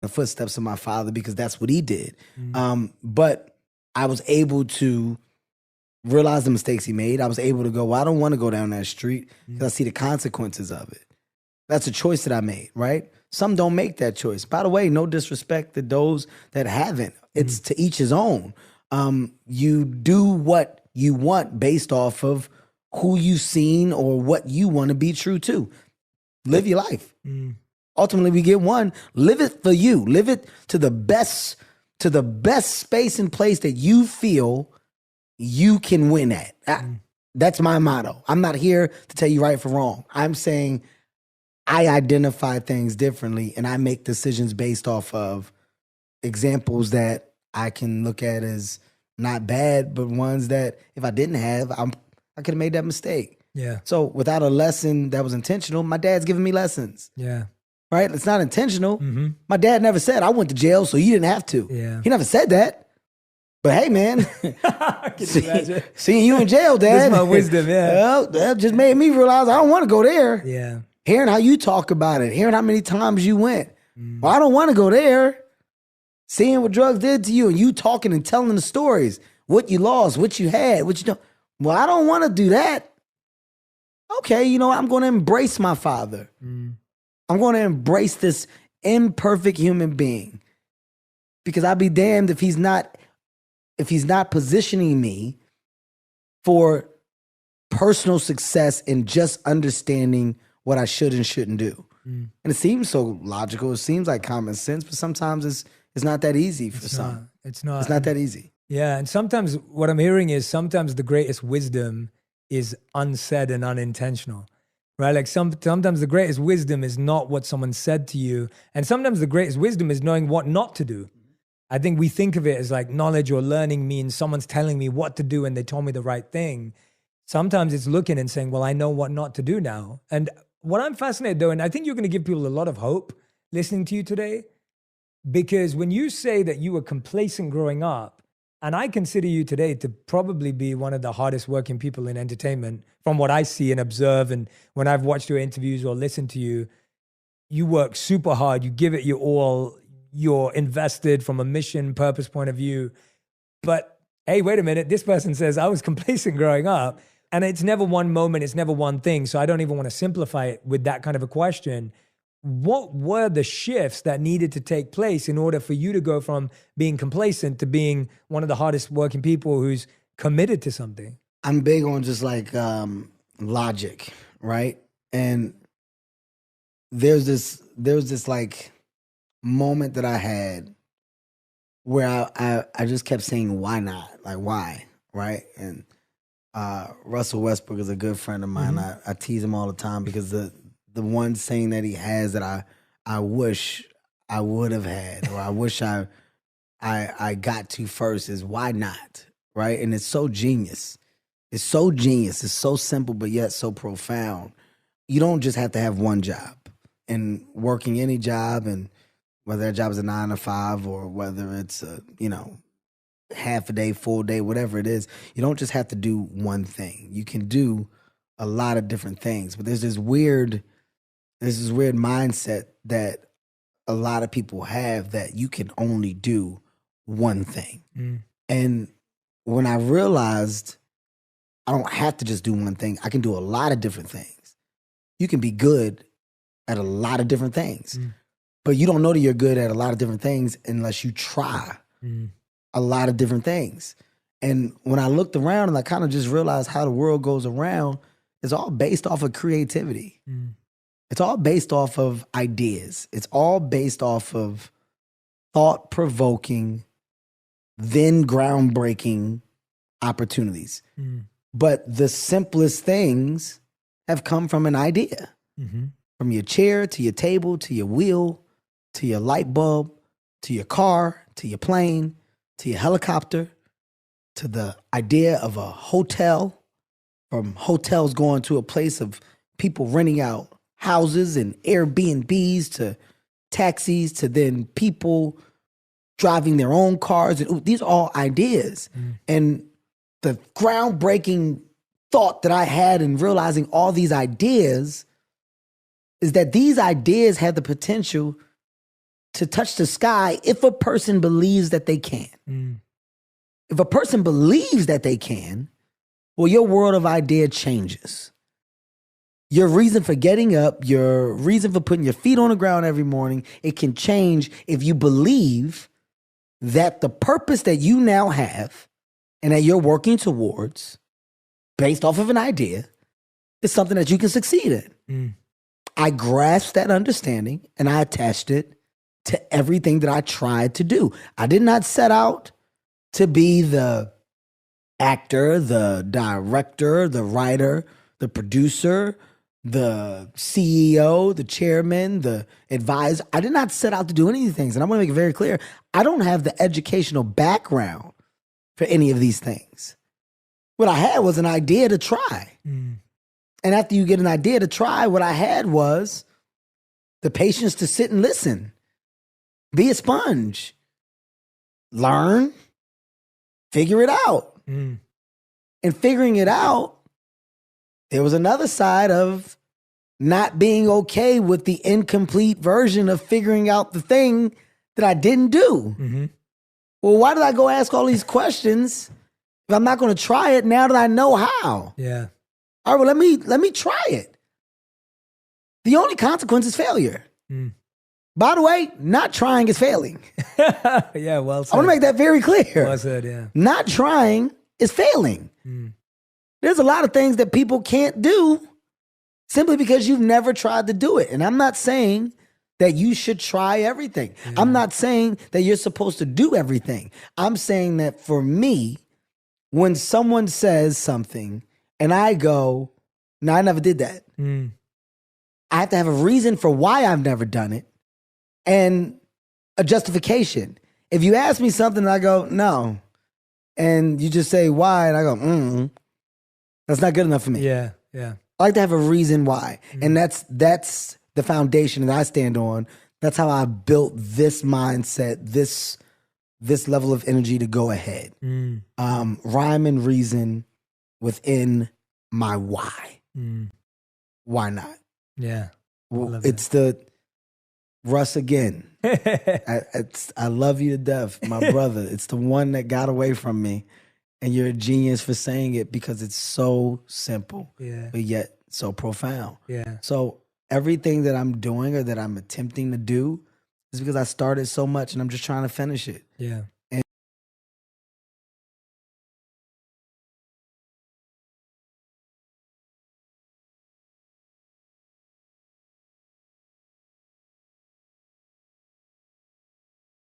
the footsteps of my father because that's what he did. But I was able to realize the mistakes he made. I was able to go, well, I don't want to go down that street because I see the consequences of it. That's a choice that I made, right? Some don't make that choice. By the way, no disrespect to those that haven't. It's to each his own. You do what you want based off of who you've seen or what you want to be true to. Live your life. Ultimately, we get one. Live it for you. Live it to the best space and place that you feel you can win at. That's my motto. I'm not here to tell you right from wrong. I'm saying I identify things differently and I make decisions based off of examples that I can look at as not bad, but ones that if I didn't have, I could have made that mistake. Yeah. So without a lesson that was intentional, my dad's giving me lessons. Yeah. Right? It's not intentional. My dad never said, I went to jail, so you didn't have to. Yeah. He never said that. But hey, man, seeing you in jail, Dad. That's my wisdom, yeah. Well, that just made me realize I don't want to go there. Yeah. Hearing how you talk about it, hearing how many times you went. Well, I don't want to go there. Seeing what drugs did to you and you talking and telling the stories, what you lost, what you had, what you don't. Well, I don't want to do that. Okay, you know what? I'm going to embrace my father. I'm going to embrace this imperfect human being because I'll be damned if he's not positioning me for personal success and just understanding what I should and shouldn't do. And it seems so logical. It seems like common sense, but sometimes it's not that easy for some. It's not. It's not that easy. Yeah, and sometimes what I'm hearing is sometimes the greatest wisdom is unsaid and unintentional, right? Like sometimes the greatest wisdom is not what someone said to you, and sometimes the greatest wisdom is knowing what not to do. I think we think of it as like knowledge or learning means someone's telling me what to do and they told me the right thing. Sometimes it's looking and saying, well, I know what not to do now. And what I'm fascinated though, and I think you're going to give people a lot of hope listening to you today, because when you say that you were complacent growing up, and I consider you today to probably be one of the hardest working people in entertainment from what I see and observe. And when I've watched your interviews or listened to you, you work super hard. You give it your all. You're invested from a mission purpose point of view. But hey, wait a minute. This person says I was complacent growing up, and it's never one moment. It's never one thing. So I don't even want to simplify it with that kind of a question. What were the shifts that needed to take place in order for you to go from being complacent to being one of the hardest working people who's committed to something? I'm big on just like logic, right? And there's this like moment that I had where I just kept saying, why not? Like, why? Right? And Russell Westbrook is a good friend of mine. I tease him all the time because the one saying that he has that I wish I would have had, or I wish I got to first is why not? Right? And it's so genius. It's so genius. It's so simple, but yet so profound. You don't just have to have one job. And working any job, and whether that job is a 9 to 5 or whether it's a, half a day, full day, whatever it is, you don't just have to do one thing. You can do a lot of different things. But there's this weird mindset that a lot of people have that you can only do one thing. And when I realized I don't have to just do one thing, I can do a lot of different things. You can be good at a lot of different things, but you don't know that you're good at a lot of different things unless you try a lot of different things. And when I looked around and I kind of just realized how the world goes around, it's all based off of creativity. It's all based off of ideas. It's all based off of thought-provoking, then groundbreaking opportunities. But the simplest things have come from an idea. From your chair to your table to your wheel to your light bulb to your car to your plane to your helicopter to the idea of a hotel, from hotels going to a place of people renting out houses and Airbnbs to taxis to then people driving their own cars. And these are all ideas. And the groundbreaking thought that I had in realizing all these ideas is that these ideas had the potential to touch the sky if a person believes that they can. If a person believes that they can, well, your world of idea changes. Your reason for getting up, your reason for putting your feet on the ground every morning, it can change if you believe that the purpose that you now have and that you're working towards, based off of an idea, is something that you can succeed in. I grasped that understanding and I attached it to everything that I tried to do. I did not set out to be the actor, the director, the writer, the producer, the CEO, the chairman, the advisor. I did not set out to do any of these things. And I want to make it very clear, I don't have the educational background for any of these things. What I had was an idea to try. And after you get an idea to try, what I had was the patience to sit and listen. Be a sponge. Learn. Figure it out. And figuring it out, there was another side of not being okay with the incomplete version of figuring out the thing that I didn't do. Well, why did I go ask all these questions if I'm not going to try it now that I know how? Yeah. All right, well, let me try it. The only consequence is failure. By the way, not trying is failing. Yeah, well said. I want to make that very clear. Well said, yeah. Not trying is failing. There's a lot of things that people can't do simply because you've never tried to do it. And I'm not saying that you should try everything. I'm not saying that you're supposed to do everything. I'm saying that for me, when someone says something and I go, no, I never did that. I have to have a reason for why I've never done it and a justification. If you ask me something and I go, no, and you just say why, and I go, that's not good enough for me. Yeah, yeah. I like to have a reason why. And that's the foundation that I stand on. That's how I built this mindset, this level of energy to go ahead. Rhyme and reason within my why. Why not? Yeah. Well, it's the Russ again. I love you to death, my brother. It's the one that got away from me. And you're a genius for saying it because it's so simple, but yet so profound. Yeah. So everything that I'm doing or that I'm attempting to do is because I started so much and I'm just trying to finish it. Yeah.